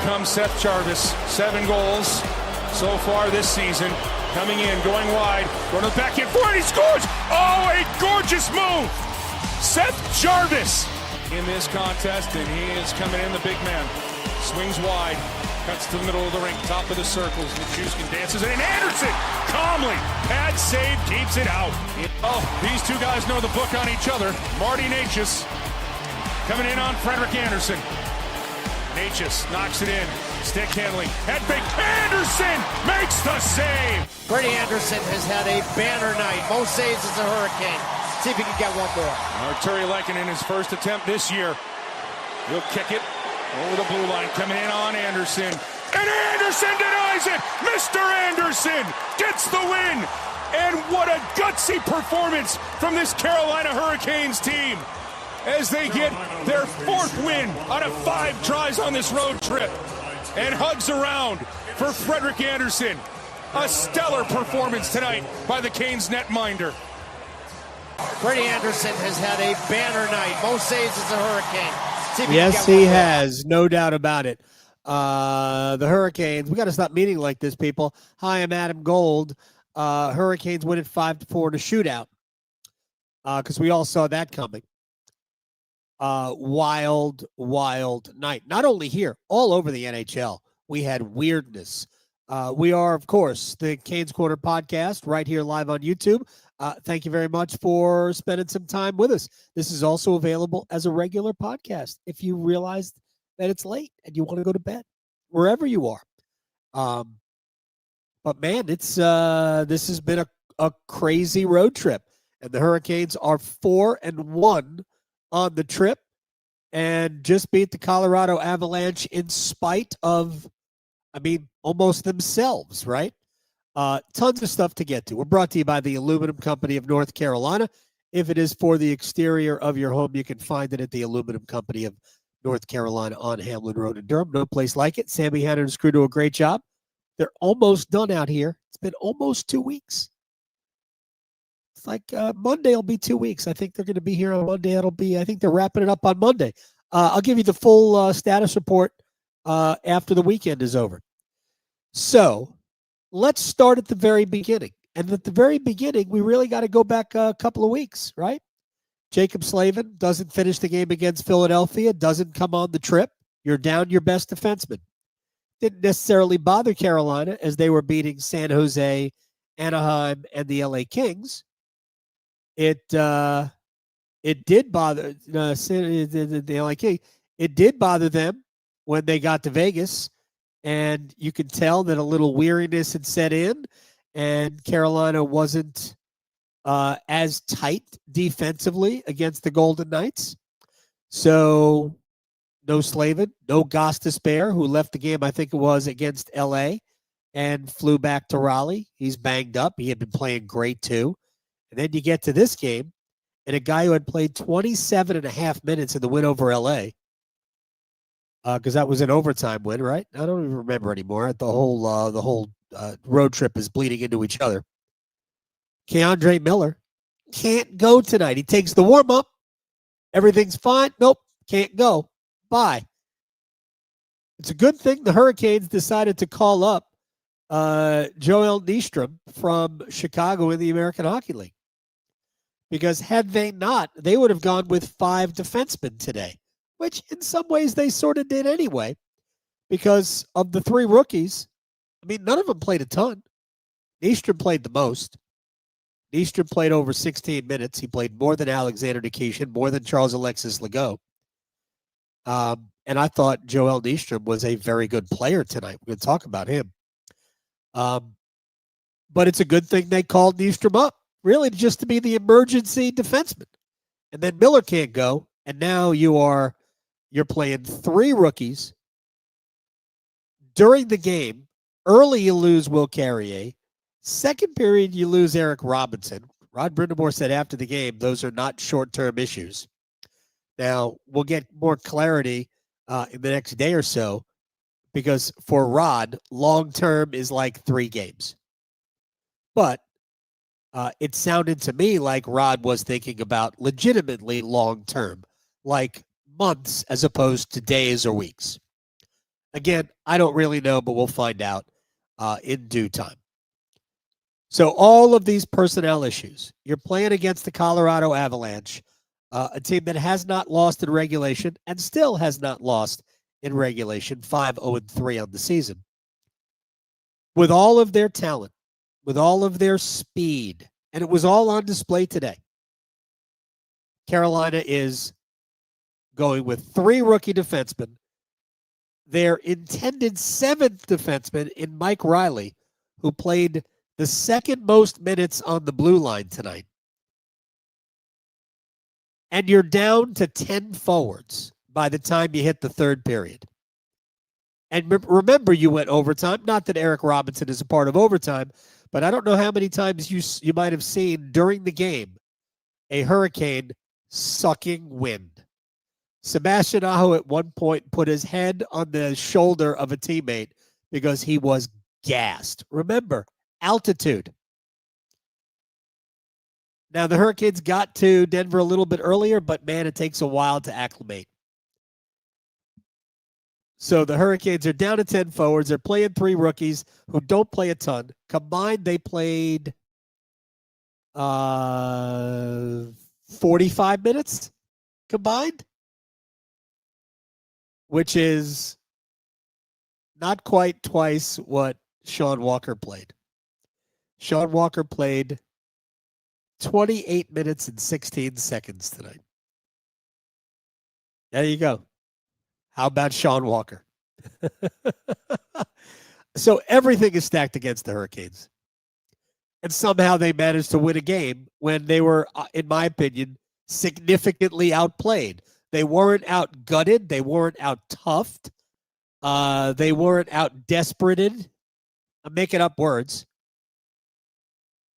comes Seth Jarvis, 7 goals so far this season. Coming in, going wide, going to the back end forward, he scores! Oh, a gorgeous move! Seth Jarvis in this contest, and he is coming in, the big man. Swings wide, cuts to the middle of the ring, top of the circles. Nikishin dances it in. Andersen calmly, pad save, keeps it out. Oh, these two guys know the book on each other. Marty Necas coming in on Freddie Andersen. Necas knocks it in. Stick handling. Head fake. Andersen makes the save. Freddie Andersen has had a banner night. Most saves as a Hurricane. See if he can get one more. Arturi Lehkonen in his first attempt this year. He'll kick it over the blue line. Coming in on Andersen. And Andersen denies it. Mr. Andersen gets the win. And what a gutsy performance from this Carolina Hurricanes team as they get their 4th win out of 5 tries on this road trip. And hugs around for Freddie Andersen. A stellar performance tonight by the Canes netminder. Freddie Andersen has had a banner night. Most saves as a Hurricane. Yes, he has. No doubt about it. The Hurricanes, we got to stop meeting like this, people. Hi, I'm Adam Gold. Hurricanes win it 5-4 in a shootout because we all saw that coming. Wild night. Not only here, all over the NHL, we had weirdness. We are, of course, the Canes Corner podcast right here live on YouTube. Thank you very much for spending some time with us. This is also available as a regular podcast if you realize that it's late and you want to go to bed, wherever you are. But man, it's this has been a crazy road trip, and the Hurricanes are 4-1 on the trip and just beat the Colorado Avalanche in spite of, almost themselves, right? Tons of stuff to get to. We're brought to you by the Aluminum Company of North Carolina. If it is for the exterior of your home, you can find it at the Aluminum Company of North Carolina on Hamlin Road in Durham. No place like it. Sammy Hanna and his crew do a great job. They're almost done out here. It's been almost 2 weeks. It's like Monday will be 2 weeks. I think they're going to be here on Monday. I think they're wrapping it up on Monday. I'll give you the full status report after the weekend is over. So let's start at the very beginning. And at the very beginning, we really got to go back a couple of weeks, right? Jaccob Slavin doesn't finish the game against Philadelphia, doesn't come on the trip. You're down your best defenseman. Didn't necessarily bother Carolina as they were beating San Jose, Anaheim, and the LA Kings. It did bother the LA Kings. It did bother them when they got to Vegas, and you could tell that a little weariness had set in, and Carolina wasn't as tight defensively against the Golden Knights. So no Slavin, no Gostisbehere, who left the game, I think it was, against LA and flew back to Raleigh. He's banged up. He had been playing great too. And then you get to this game, and a guy who had played 27 and a half minutes in the win over LA, because that was an overtime win, right? I don't even remember anymore. The whole road trip is bleeding into each other. Keandre Miller can't go tonight. He takes the warm-up. Everything's fine. Nope, can't go. Bye. It's a good thing the Hurricanes decided to call up Joel Nystrom from Chicago in the American Hockey League. Because had they not, they would have gone with 5 defensemen today, which in some ways they sort of did anyway. Because of the 3 rookies, none of them played a ton. Nystrom played the most. Nystrom played over 16 minutes. He played more than Alexander Nikishin, more than Charles-Alexis Legault. And I thought Joel Nystrom was a very good player tonight. We're going to talk about him. But it's a good thing they called Nystrom up, really just to be the emergency defenseman. And then Miller can't go, and now you're playing 3 rookies. During the game, early you lose Will Carrier. Second period, you lose Eric Robinson. Rod Brind'Amour said after the game, those are not short-term issues. Now, we'll get more clarity in the next day or so, because for Rod, long-term is like 3 games. But it sounded to me like Rod was thinking about legitimately long-term, like months as opposed to days or weeks. Again, I don't really know, but we'll find out in due time. So all of these personnel issues, you're playing against the Colorado Avalanche, a team that has not lost in regulation and still has not lost in regulation, 5-0-3 on the season. With all of their talent, with all of their speed, and it was all on display today. Carolina is going with 3 rookie defensemen, their intended 7th defenseman in Mike Riley, who played the second most minutes on the blue line tonight. And you're down to 10 forwards by the time you hit the third period. And remember, you went overtime. Not that Eric Robinson is a part of overtime, but I don't know how many times you might have seen during the game a hurricane sucking wind. Sebastian Aho at one point put his head on the shoulder of a teammate because he was gassed. Remember, altitude. Now, the Hurricanes got to Denver a little bit earlier, but man, it takes a while to acclimate. So the Hurricanes are down to 10 forwards. They're playing 3 rookies who don't play a ton. Combined, they played 45 minutes combined, which is not quite twice what Sean Walker played. Sean Walker played 28 minutes and 16 seconds tonight. There you go. How about Sean Walker? So everything is stacked against the Hurricanes. And somehow they managed to win a game when they were, in my opinion, significantly outplayed. They weren't outgutted. They weren't out-toughed. They weren't out-desperated. I'm making up words.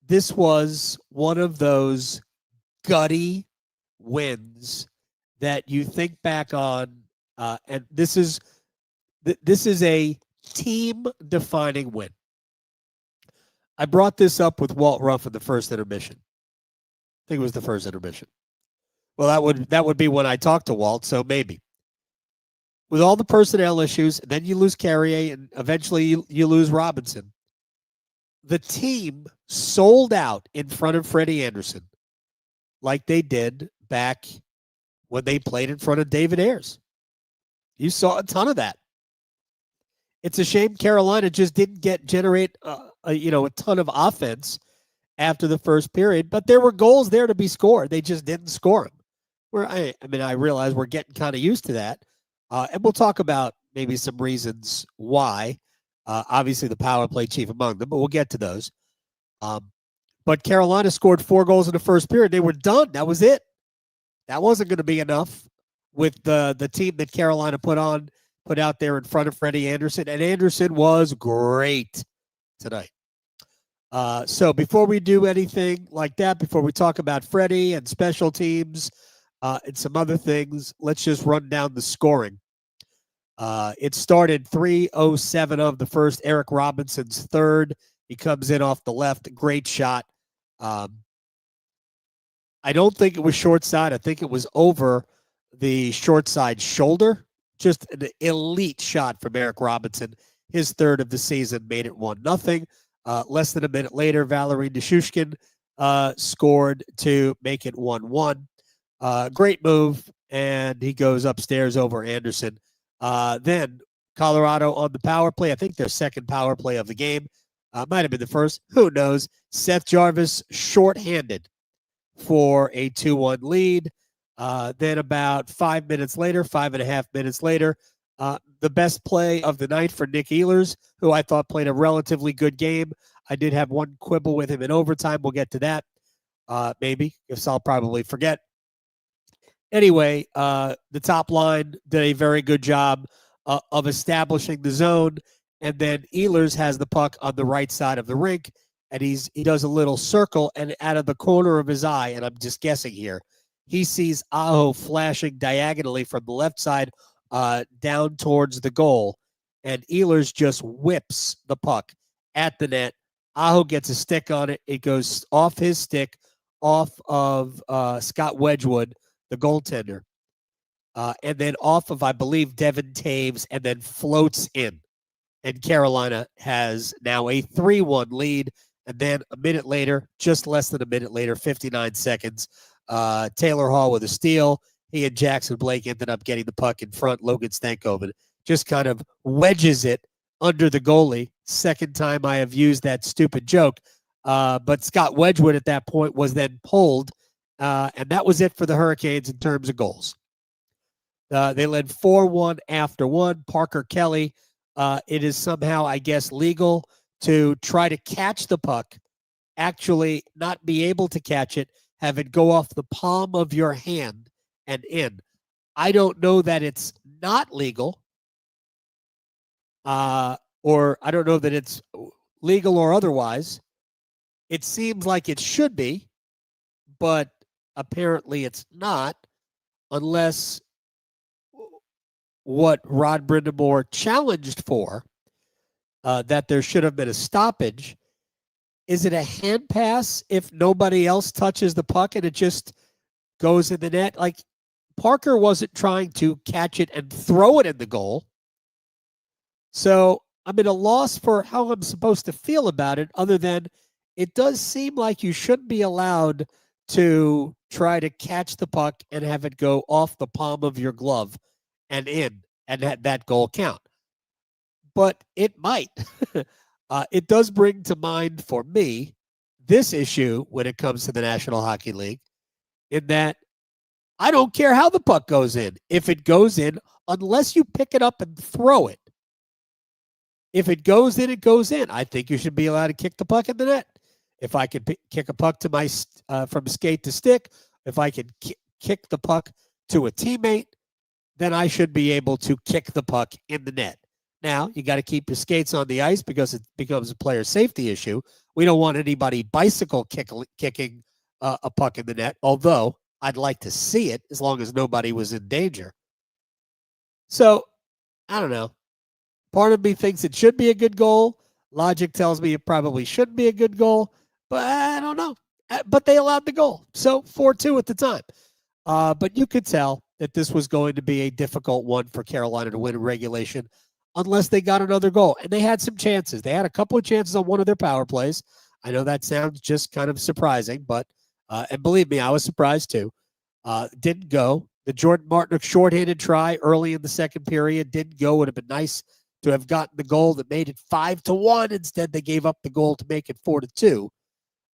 This was one of those gutty wins that you think back on, and this is a team-defining win. I brought this up with Walt Ruff in the first intermission. I think it was the first intermission. Well, that would be when I talked to Walt, so maybe. With all the personnel issues, then you lose Carrier, and eventually you lose Robinson. The team sold out in front of Freddie Andersen like they did back when they played in front of David Ayres. You saw a ton of that. It's a shame Carolina just didn't generate a ton of offense after the first period, but there were goals there to be scored. They just didn't score them. I realize we're getting kind of used to that, and we'll talk about maybe some reasons why. Obviously, the power play chief among them, but we'll get to those. But Carolina scored 4 goals in the first period. They were done. That was it. That wasn't going to be enough with the team that Carolina put out there in front of Freddie Andersen. And Andersen was great tonight. So before we do anything like that, before we talk about Freddie and special teams and some other things, let's just run down the scoring. It started 3:07 of the first. Eric Robinson's third. He comes in off the left. Great shot. I don't think it was short side. I think it was over the short side shoulder. Just an elite shot from Eric Robinson. His third of the season made it 1-0. Less than a minute later, Valeri Nichushkin scored to make it 1-1. Great move, and he goes upstairs over Andersen. Then Colorado on the power play. I think their second power play of the game. Might have been the first. Who knows? Seth Jarvis shorthanded for a 2-1 lead. Then about 5 minutes later, 5.5 minutes later, the best play of the night for Nick Ehlers, who I thought played a relatively good game. I did have one quibble with him in overtime. We'll get to that. Maybe, if I'll probably forget. Anyway, the top line did a very good job of establishing the zone, and then Ehlers has the puck on the right side of the rink, and he does a little circle, and out of the corner of his eye, and I'm just guessing here, he sees Aho flashing diagonally from the left side down towards the goal, and Ehlers just whips the puck at the net. Aho gets a stick on it. It goes off his stick, off of Scott Wedgwood, the goaltender. and then off of, I believe, Devin Taves, and then floats in. And Carolina has now a 3-1 lead. And then a minute later, just less than a minute later, 59 seconds, Taylor Hall with a steal. He and Jackson Blake ended up getting the puck in front. Logan Stankoven just kind of wedges it under the goalie. Second time I have used that stupid joke. But Scott Wedgwood at that point was then pulled. And that was it for the Hurricanes in terms of goals. They led 4-1 after one. Parker Kelly, it is somehow, I guess, legal to try to catch the puck, actually not be able to catch it, have it go off the palm of your hand and in. I don't know that it's not legal, or I don't know that it's legal or otherwise. It seems like it should be, but apparently it's not, unless what Rod Brind'Amour challenged for, that there should have been a stoppage. Is it a hand pass if nobody else touches the puck and it just goes in the net? Like, Parker wasn't trying to catch it and throw it in the goal. So I'm at a loss for how I'm supposed to feel about it, other than it does seem like you shouldn't be allowed to try to catch the puck and have it go off the palm of your glove and in, and that goal count. But it might. It does bring to mind for me this issue when it comes to the National Hockey League, in that I don't care how the puck goes in. If it goes in, unless you pick it up and throw it. If it goes in, it goes in. I think you should be allowed to kick the puck in the net. If I can kick a puck to my from skate to stick, if I can kick the puck to a teammate, then I should be able to kick the puck in the net. Now, you got to keep your skates on the ice because it becomes a player safety issue. We don't want anybody bicycle kicking a puck in the net, although I'd like to see it as long as nobody was in danger. So, I don't know. Part of me thinks it should be a good goal. Logic tells me it probably shouldn't be a good goal, but I don't know. But they allowed the goal, so 4-2 at the time. But you could tell that this was going to be a difficult one for Carolina to win in regulation, unless they got another goal. And they had some chances. They had a couple of chances on one of their power plays. I know that sounds just kind of surprising, but, and believe me, I was surprised too. Didn't go. The Jordan Martinook shorthanded try early in the second period didn't go. Would have been nice to have gotten the goal that made it 5-1. Instead, they gave up the goal to make it 4-2.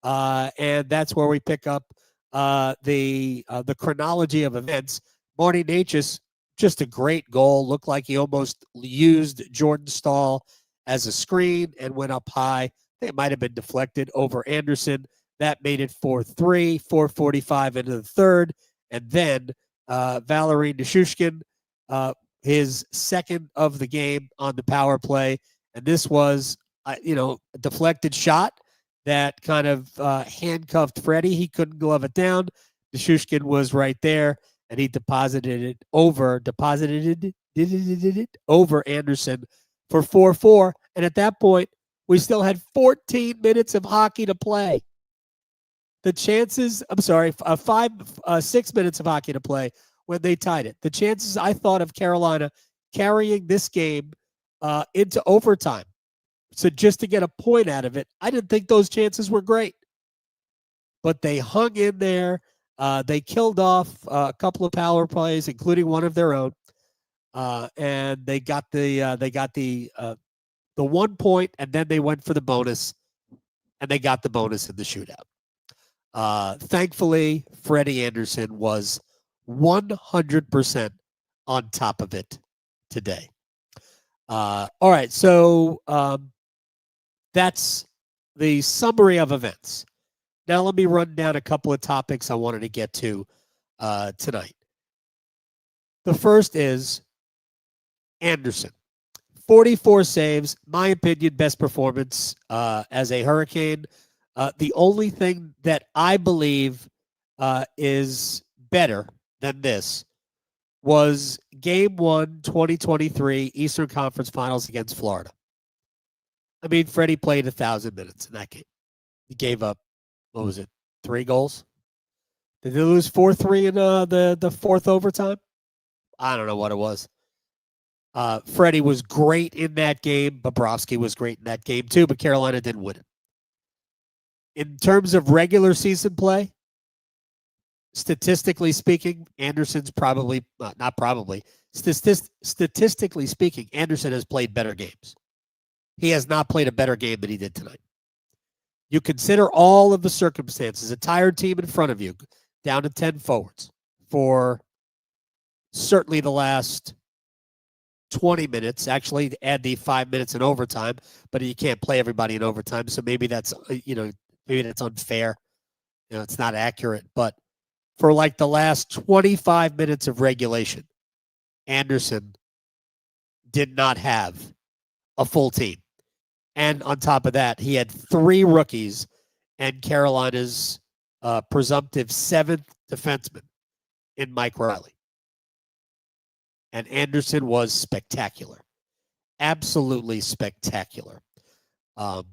And that's where we pick up the chronology of events. Marty Necas, just a great goal. Looked like he almost used Jordan Staal as a screen and went up high. I think it might have been deflected over Andersen. That made it 4-3, 4:45 into the third. And then Valeri Nichushkin, his second of the game on the power play. And this was, a deflected shot that kind of handcuffed Freddie. He couldn't glove it down. Nichushkin was right there, and he deposited it over Andersen for 4-4. And at that point, we still had 14 minutes of hockey to play. The chances, 6 minutes of hockey to play when they tied it. The chances, I thought, of Carolina carrying this game into overtime, so just to get a point out of it, I didn't think those chances were great. But they hung in there. They killed off a couple of power plays, including one of their own, and they got the 1 point, and then they went for the bonus, and they got the bonus in the shootout. Thankfully, Freddie Andersen was 100% on top of it today. All right, so that's the summary of events. Now let me run down a couple of topics I wanted to get to tonight. The first is Andersen. 44 saves, my opinion, best performance as a Hurricane. The only thing that I believe is better than this was Game 1, 2023 Eastern Conference Finals against Florida. I mean, Freddie played 1,000 minutes in that game. He gave up, 3 goals? Did they lose 4-3 in the fourth overtime? I don't know what it was. Freddie was great in that game. Bobrovsky was great in that game too, but Carolina didn't win it. In terms of regular season play, statistically speaking, Andersen's statistically speaking, Andersen has played better games. He has not played a better game than he did tonight. You consider all of the circumstances, a tired team in front of you, down to 10 forwards for certainly the last 20 minutes, actually add the 5 minutes in overtime, but you can't play everybody in overtime. So maybe that's, maybe that's unfair. It's not accurate, but for like the last 25 minutes of regulation, Andersen did not have a full team. And on top of that, he had 3 rookies and Carolina's presumptive 7th defenseman in Mike Riley. And Andersen was spectacular. Absolutely spectacular. It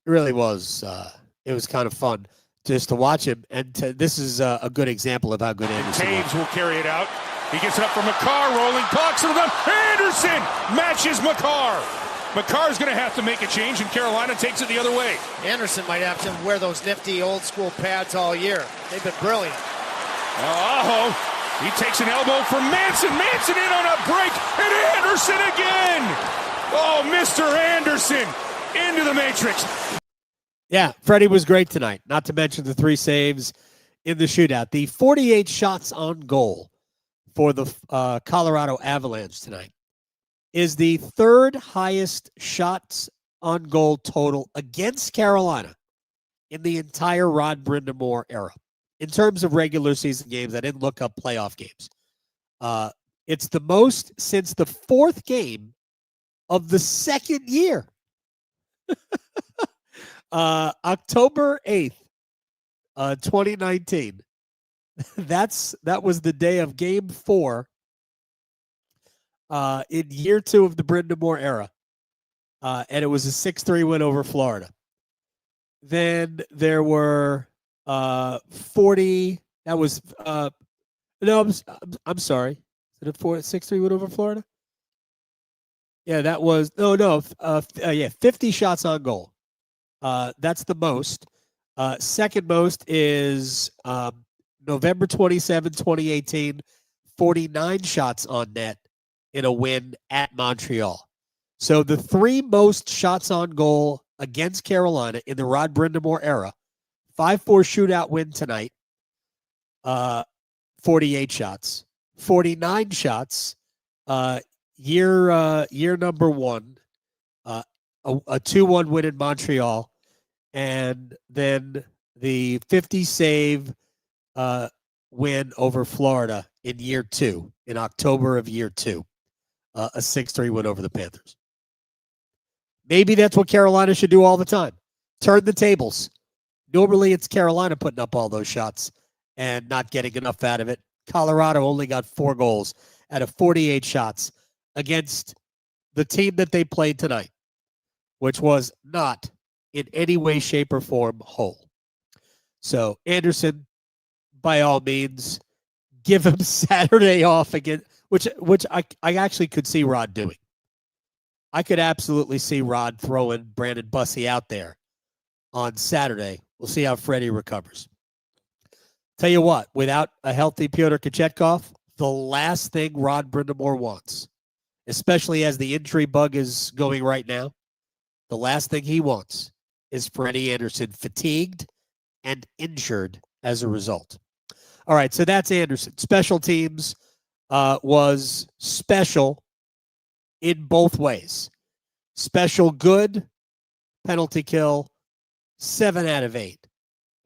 really was. It was kind of fun just to watch him. And this is a good example of how good Andersen was. Taves will carry it out. He gets it up for McCarr, rolling pucks to the rim. Andersen matches McCarr. McCarr's going to have to make a change, and Carolina takes it the other way. Andersen might have to wear those nifty old-school pads all year. They've been brilliant. Aho, he takes an elbow from Manson. Manson in on a break, and Andersen again. Oh, Mr. Andersen into the matrix. Yeah, Freddie was great tonight, not to mention the 3 saves in the shootout. The 48 shots on goal for the Colorado Avalanche tonight is the 3rd highest shots on goal total against Carolina in the entire Rod Brind'Amour era. In terms of regular season games, I didn't look up playoff games. It's the most since the 4th game of the 2nd year. October 8th, 2019. That was the day of game 4 in year 2 of the Brind'Amour era. And it was a 6-3 win over Florida. Then there were 40. That was no, I'm sorry. Is it a 6-3 win over Florida? Yeah, that was 50 shots on goal. That's the most. Second most is November 27, 2018, 49 shots on net in a win at Montreal. So the 3 most shots on goal against Carolina in the Rod Brind'Amour era, 5-4 shootout win tonight, 48 shots, 49 shots, year number 1, a 2-1 win in Montreal, and then the 50 save win over Florida in year 2, in October of year 2, a 6-3 win over the Panthers. Maybe that's what Carolina should do all the time. Turn the tables. Normally it's Carolina putting up all those shots and not getting enough out of it. Colorado only got 4 goals out of 48 shots against the team that they played tonight, which was not in any way, shape, or form whole. So Andersen, by all means, give him Saturday off again, which I actually could see Rod doing. I could absolutely see Rod throwing Brandon Bussey out there on Saturday. We'll see how Freddie recovers. Tell you what, without a healthy Pyotr Kochetkov, the last thing Rod Brind'Amour wants, especially as the injury bug is going right now, the last thing he wants is Freddie Andersen fatigued and injured as a result. All right, so that's Andersen. Special teams was special in both ways. Special good, penalty kill, 7 out of 8.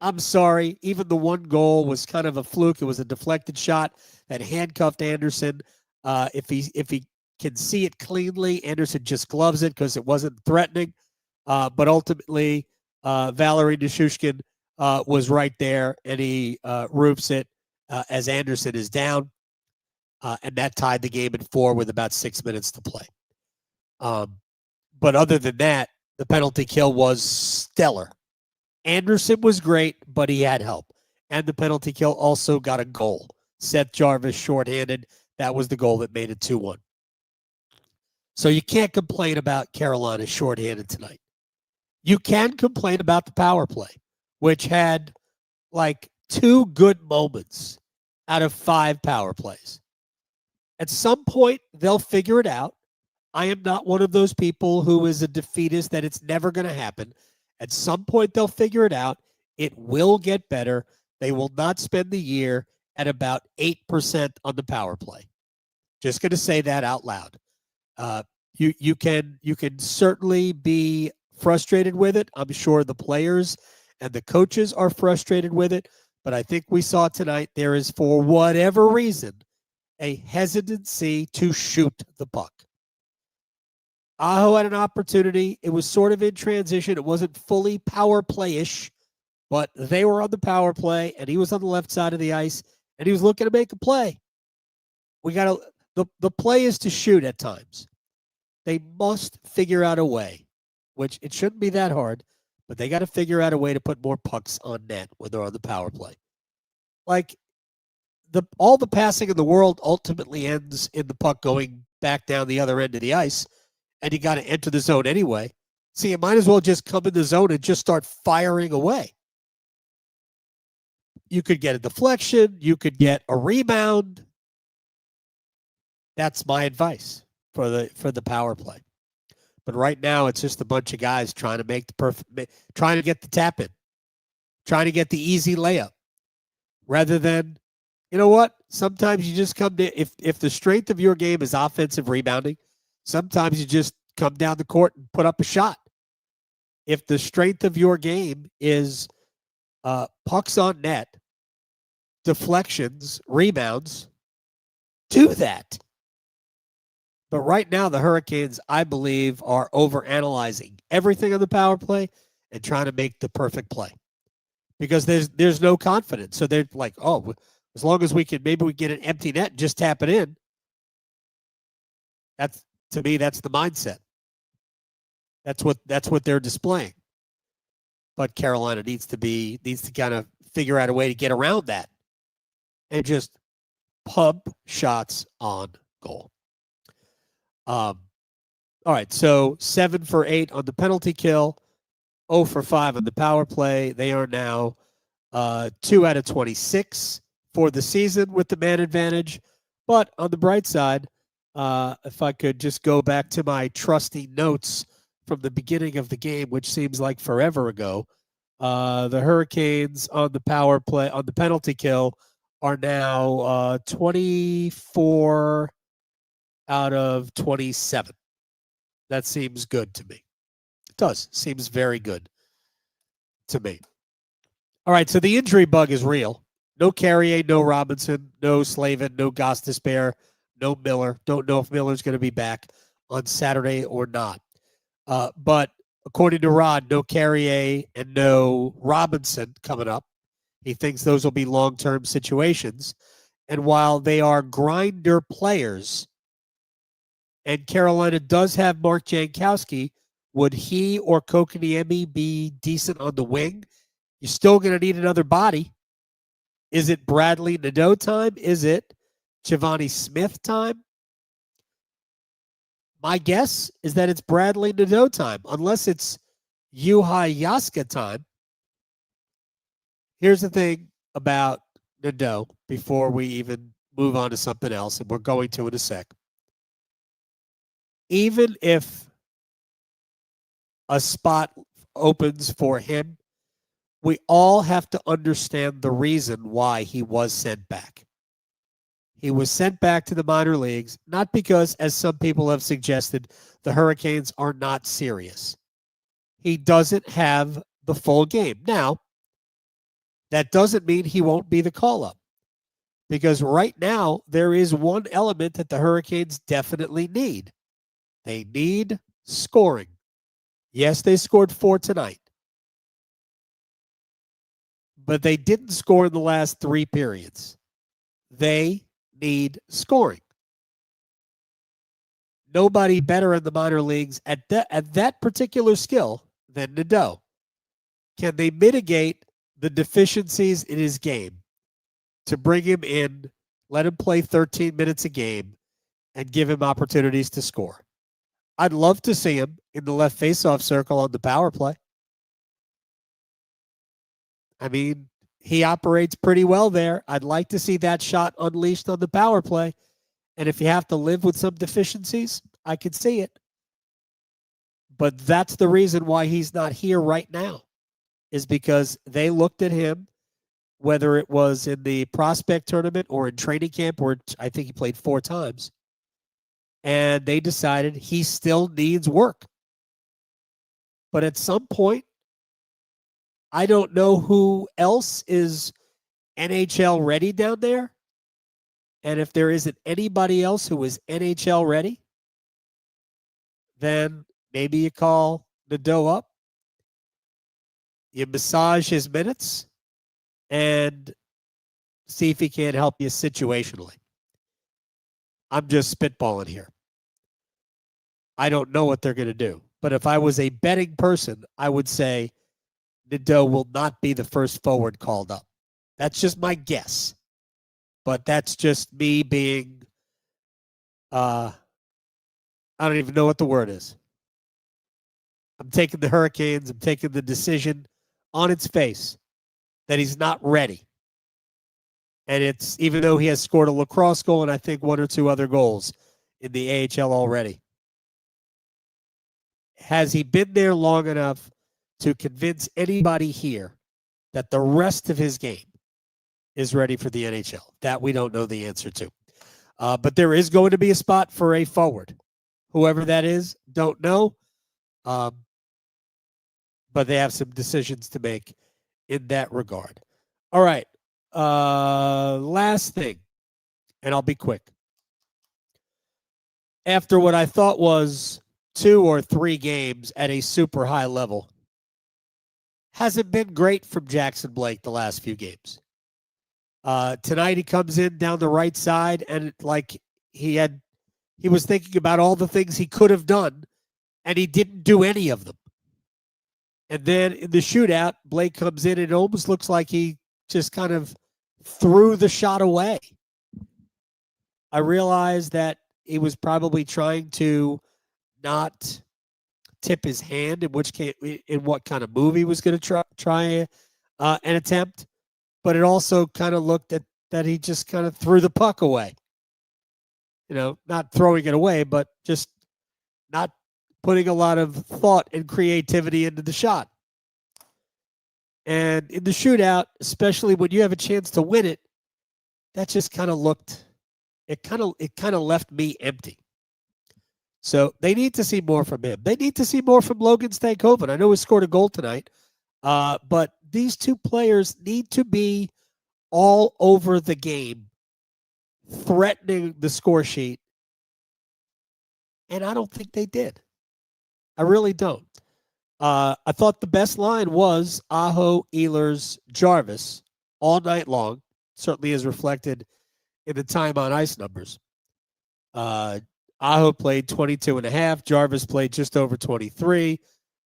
I'm sorry, even the 1 goal was kind of a fluke. It was a deflected shot that handcuffed Andersen. If he can see it cleanly, Andersen just gloves it because it wasn't threatening. But ultimately, Valery Nichushkin was right there, and he roofs it as Andersen is down. And that tied the game at 4 with about 6 minutes to play. But other than that, the penalty kill was stellar. Andersen was great, but he had help. And the penalty kill also got a goal. Seth Jarvis shorthanded. That was the goal that made it 2-1. So you can't complain about Carolina shorthanded tonight. You can complain about the power play, which had like 2 good moments out of 5 power plays. At some point, they'll figure it out. I am not one of those people who is a defeatist that it's never going to happen. At some point, they'll figure it out. It will get better. They will not spend the year at about 8% on the power play. Just going to say that out loud. You can certainly be frustrated with it. I'm sure the players and the coaches are frustrated with it. But I think we saw tonight there is, for whatever reason, a hesitancy to shoot the puck. Aho had an opportunity. It was sort of in transition. It wasn't fully power play-ish, but they were on the power play, and he was on the left side of the ice, and he was looking to make a play. The play is to shoot at times. They must figure out a way, which it shouldn't be that hard, but they got to figure out a way to put more pucks on net when they're on the power play. Like, all the passing in the world ultimately ends in the puck going back down the other end of the ice, and you got to enter the zone anyway. So you might as well just come in the zone and just start firing away. You could get a deflection. You could get a rebound. That's my advice for the power play. But right now, it's just a bunch of guys trying to make trying to get the tap in, trying to get the easy layup, rather than, you know what? Sometimes you just come to, if the strength of your game is offensive rebounding, sometimes you just come down the court and put up a shot. If the strength of your game is pucks on net, deflections, rebounds, do that. But right now, the Hurricanes, I believe, are overanalyzing everything on the power play and trying to make the perfect play, because there's no confidence. So they're like, oh, as long as we get an empty net and just tap it in. To me, that's the mindset. That's what they're displaying. But Carolina needs to kind of figure out a way to get around that and just pump shots on goal. All right, so 7 for 8 on the penalty kill, 0 for 5 on the power play. They are now 2 out of 26 for the season with the man advantage. But on the bright side, if I could just go back to my trusty notes from the beginning of the game, which seems like forever ago, the Hurricanes on the power play, on the penalty kill, are now 24 out of 27. That seems good to me. It does. Seems very good to me. All right, so the injury bug is real. No Carrier, no Robinson, no Slavin, no Gostisbehere, no Miller. Don't know if Miller's going to be back on Saturday or not. But according to Rod, no Carrier and no Robinson coming up. He thinks those will be long-term situations. And while they are grinder players, and Carolina does have Mark Jankowski, would he or Kokoniemi be decent on the wing? You're still going to need another body. Is it Bradley Nadeau time? Is it Giovanni Smith time? My guess is that it's Bradley Nadeau time, unless it's Juha Jaska time. Here's the thing about Nadeau before we even move on to something else, and we're going to in a sec. Even if a spot opens for him, we all have to understand the reason why he was sent back. He was sent back to the minor leagues, not because, as some people have suggested, the Hurricanes are not serious. He doesn't have the full game. Now, that doesn't mean he won't be the call-up, because right now there is one element that the Hurricanes definitely need. They need scoring. Yes, they scored 4 tonight, but they didn't score in the last 3 periods. They need scoring. Nobody better in the minor leagues at that particular skill than Nadeau. Can they mitigate the deficiencies in his game to bring him in let him play 13 minutes a game, and give him opportunities to score. I'd love to see him in the left faceoff circle on the power play. I mean, he operates pretty well there. I'd like to see that shot unleashed on the power play. And if you have to live with some deficiencies, I could see it. But that's the reason why he's not here right now, is because they looked at him, whether it was in the prospect tournament or in training camp, where I think he played 4 times, and they decided he still needs work. But at some point, I don't know who else is NHL ready down there. And if there isn't anybody else who is NHL ready, then maybe you call Legault up, you massage his minutes, and see if he can help you situationally. I'm just spitballing here. I don't know what they're going to do. But if I was a betting person, I would say Legault will not be the first forward called up. That's just my guess. But that's just me being, I don't even know what the word is. I'm taking the Hurricanes. I'm taking the decision on its face that he's not ready. And it's, even though he has scored a lacrosse goal and I think 1 or 2 other goals in the AHL already. Has he been there long enough to convince anybody here that the rest of his game is ready for the NHL? That we don't know the answer to. But there is going to be a spot for a forward. Whoever that is, don't know. But they have some decisions to make in that regard. All right. Last thing, and I'll be quick. After what I thought was 2 or 3 games at a super high level, hasn't been great from Jackson Blake the last few games. Tonight he comes in down the right side, and like he was thinking about all the things he could have done, and he didn't do any of them. And then in the shootout, Blake comes in, and it almost looks like he just kind of threw the shot away. I realized that he was probably trying to not tip his hand, in what kind of move he was going to try an attempt. But it also kind of looked at that he just kind of threw the puck away. You know, not throwing it away, but just not putting a lot of thought and creativity into the shot. And in the shootout, especially when you have a chance to win it, that just kind of looked, it kind of left me empty. So they need to see more from him. They need to see more from Logan Stankoven. I know he scored a goal tonight, but these 2 players need to be all over the game, threatening the score sheet. And I don't think they did. I really don't. I thought the best line was Aho, Ehlers, Jarvis all night long. Certainly is reflected in the time on ice numbers. Aho played 22 and a half. Jarvis played just over 23.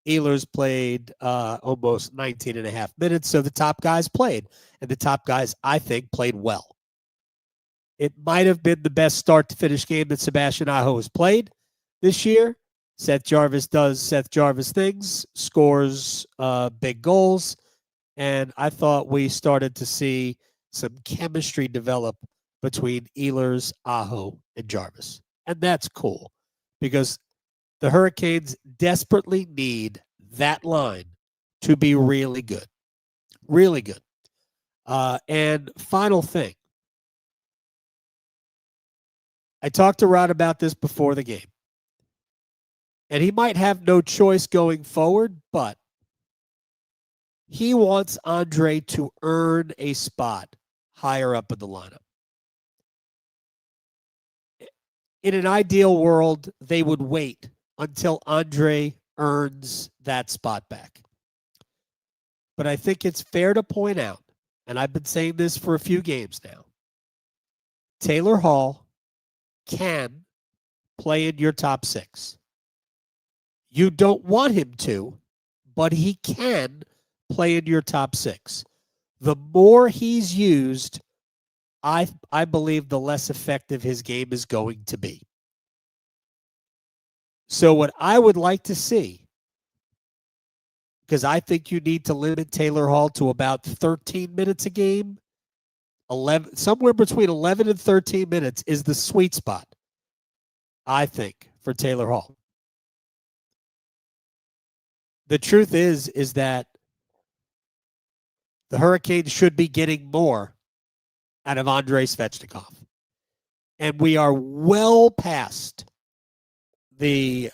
Ehlers played almost 19 and a half minutes. So the top guys played. And the top guys, I think, played well. It might have been the best start to finish game that Sebastian Aho has played this year. Seth Jarvis does Seth Jarvis things, scores big goals. And I thought we started to see some chemistry develop between Ehlers, Aho, and Jarvis. And that's cool because the Hurricanes desperately need that line to be really good. Really good. And final thing. I talked to Rod about this before the game. And he might have no choice going forward, but he wants Andre to earn a spot higher up in the lineup. In an ideal world, they would wait until Andre earns that spot back. But I think it's fair to point out, and I've been saying this for a few games now, Taylor Hall can play in your top 6. You don't want him to, but he can play in your top 6. The more he's used, I believe the less effective his game is going to be. So what I would like to see, because I think you need to limit Taylor Hall to about 13 minutes a game, 11, somewhere between 11 and 13 minutes is the sweet spot, I think, for Taylor Hall. The truth is that the Hurricanes should be getting more out of Andrei Svechnikov. And we are well past the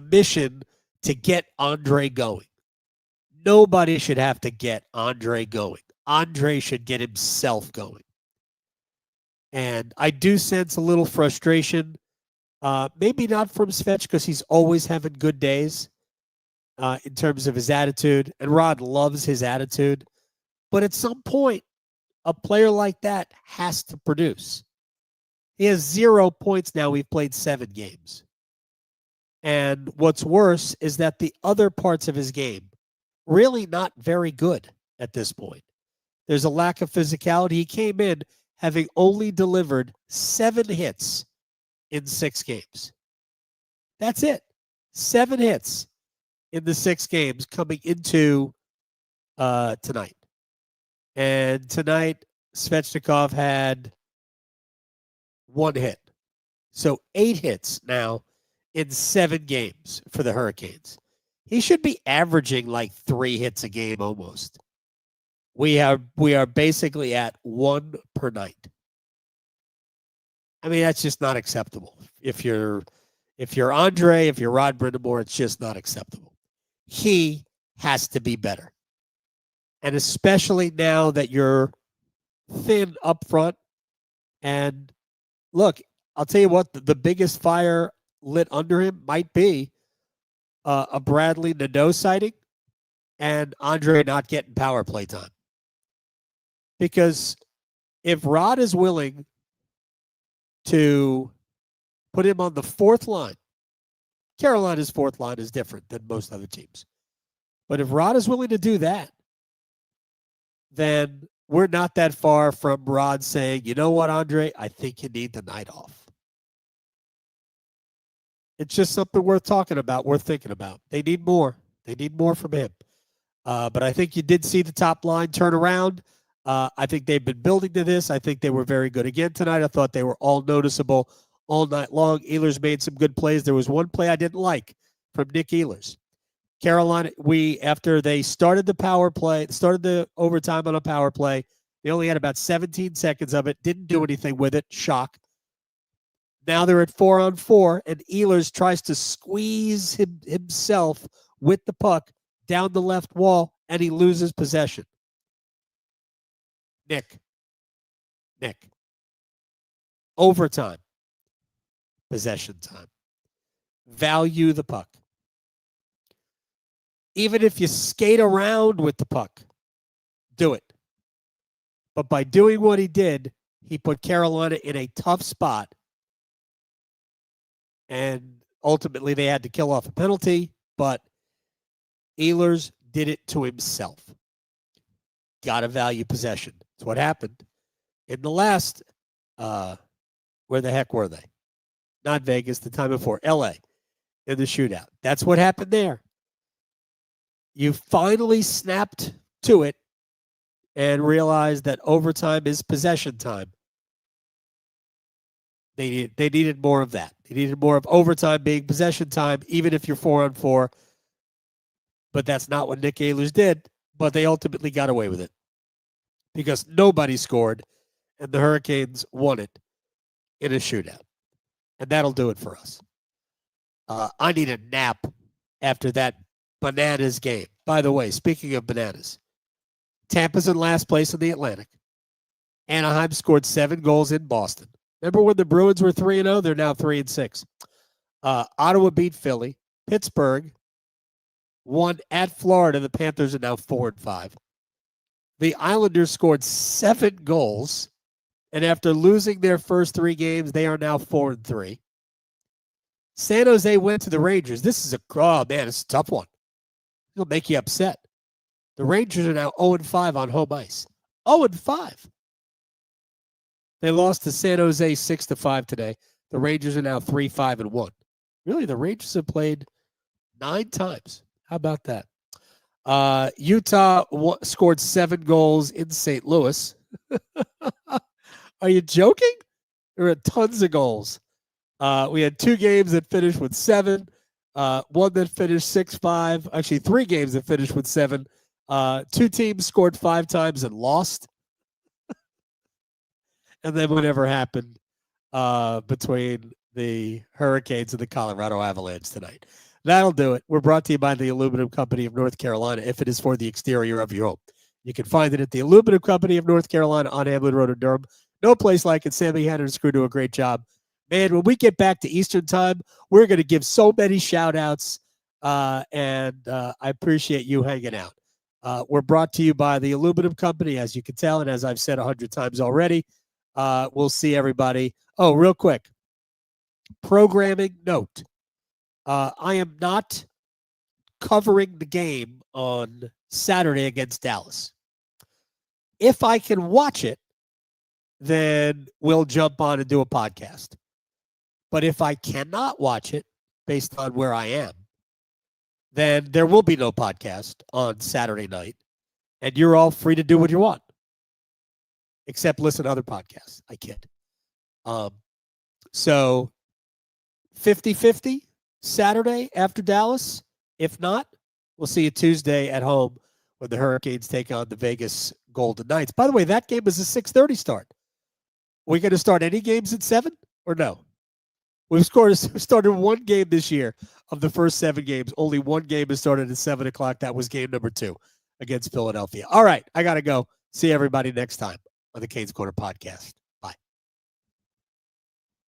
mission to get Andre going. Nobody should have to get Andre going. Andre should get himself going. And I do sense a little frustration, maybe not from Svech because he's always having good days in terms of his attitude. And Rod loves his attitude. But at some point, a player like that has to produce. He has 0 points now. We've played 7 games. And what's worse is that the other parts of his game really not very good at this point. There's a lack of physicality. He came in having only delivered 7 hits in 6 games. That's it. 7 hits in the 6 games coming into tonight. And tonight, Svechnikov had 1 hit. So 8 hits now in 7 games for the Hurricanes. He should be averaging like 3 hits a game almost. We are basically at 1 per night. I mean, that's just not acceptable. If you're Andre, if you're Rod Brind'Amour, it's just not acceptable. He has to be better. And especially now that you're thin up front. And look, I'll tell you what, the biggest fire lit under him might be a Bradley Nadeau sighting and Andre not getting power play time. Because if Rod is willing to put him on the 4th line, Carolina's 4th line is different than most other teams. But if Rod is willing to do that, then we're not that far from Rod saying, you know what, Andre, I think you need the night off. It's just something worth talking about, worth thinking about. They need more. They need more from him. But I think you did see the top line turn around. I think they've been building to this. I think they were very good again tonight. I thought they were all noticeable all night long. Ehlers made some good plays. There was one play I didn't like from Nick Ehlers. Carolina, after they started the power play, started the overtime on a power play, they only had about 17 seconds of it, didn't do anything with it. Shock. Now they're at 4-on-4, and Ehlers tries to squeeze himself with the puck down the left wall, and he loses possession. Nick. Overtime. Possession time. Value the puck. Even if you skate around with the puck, do it. But by doing what he did, he put Carolina in a tough spot. And ultimately, they had to kill off a penalty, but Ehlers did it to himself. Got to value possession. That's what happened in the last, where the heck were they? Not Vegas, the time before, LA, in the shootout. That's what happened there. You finally snapped to it and realized that overtime is possession time. They needed more of that. They needed more of overtime being possession time, even if you're 4-on-4. But that's not what Nick Ehlers did. But they ultimately got away with it because nobody scored, and the Hurricanes won it in a shootout. And that'll do it for us. I need a nap after that bananas game. By the way, speaking of bananas, Tampa's in last place in the Atlantic. Anaheim scored 7 goals in Boston. Remember when the Bruins were 3-0? They're now 3-6. Ottawa beat Philly. Pittsburgh won at Florida. The Panthers are now 4-5. The Islanders scored 7 goals, and after losing their first 3 games, they are now 4-3. San Jose went to the Rangers. This is it's a tough one. It'll make you upset. The Rangers are now 0-5 on home ice. 0-5. They lost to San Jose 6-5 today. The Rangers are now 3-5-1. Really, the Rangers have played 9 times. How about that? Utah scored 7 goals in St. Louis. Are you joking? There were tons of goals. We had 2 games that finished with 7. One that finished 6-5. Actually, 3 games that finished with 7. 2 teams scored 5 times and lost. And then whatever happened between the Hurricanes and the Colorado Avalanche tonight. That'll do it. We're brought to you by the Aluminum Company of North Carolina, if it is for the exterior of your home. You can find it at the Aluminum Company of North Carolina on Hamlin Road in Durham. No place like it. Sammy Hanna and his crew do a great job. Man, when we get back to Eastern time, we're going to give so many shout-outs, and I appreciate you hanging out. We're brought to you by the Aluminum Company, as you can tell, and as I've said 100 times already. We'll see everybody. Oh, real quick. Programming note. I am not covering the game on Saturday against Dallas. If I can watch it, then we'll jump on and do a podcast. But if I cannot watch it, based on where I am, then there will be no podcast on Saturday night. And you're all free to do what you want. Except listen to other podcasts. I kid. So 50-50 Saturday after Dallas. If not, we'll see you Tuesday at home when the Hurricanes take on the Vegas Golden Knights. By the way, that game is a 6:30 start. We going to start any games at 7 or no? We've started 1 game this year of the first 7 games. Only 1 game has started at 7 o'clock. That was game number 2 against Philadelphia. All right, I got to go. See everybody next time on the Canes Corner podcast.